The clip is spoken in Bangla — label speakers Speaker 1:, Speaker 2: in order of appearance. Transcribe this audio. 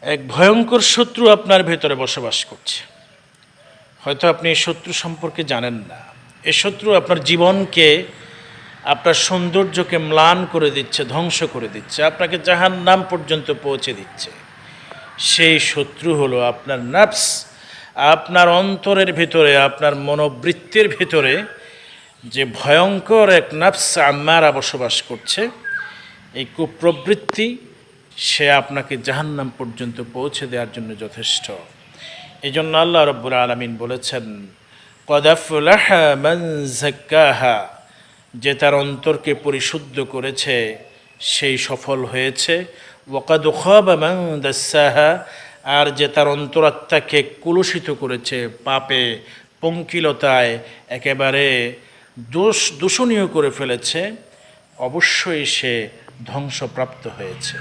Speaker 1: এক ভয়ঙ্কর শত্রু আপনার ভেতরে বসবাস করছে। হয়তো আপনি এই শত্রু সম্পর্কে জানেন না। এই শত্রু আপনার জীবনকে, আপনার সৌন্দর্যকে ম্লান করে দিচ্ছে, ধ্বংস করে দিচ্ছে, আপনাকে জাহান্নাম পর্যন্ত পৌঁছে দিচ্ছে। সেই শত্রু হলো আপনার নফস। আপনার অন্তরের ভিতরে, আপনার মনোবৃত্তির ভিতরে যে ভয়ঙ্কর এক নফস আম্মারা বসবাস করছে, এই কুপ্রবৃত্তি, সে আপনাকে জাহান্নাম পর্যন্ত পৌঁছে দেওয়ার জন্য যথেষ্ট। এই জন্য আল্লাহ রাব্বুল আলামিন বলেছেন, ক্বাদ আফলাহা মান যাক্কাহা, যে তার অন্তরকে পরিশুদ্ধ করেছে সেই সফল হয়েছে। ওয়া ক্বাদ খাবা মান দাসসাহা, আর যে তার অন্তরাত্মাকে কুলুষিত করেছে, পাপে, পঙ্কিলতায় একেবারে দূষণীয় করে ফেলেছে, অবশ্যই সে ধ্বংসপ্রাপ্ত হয়েছে।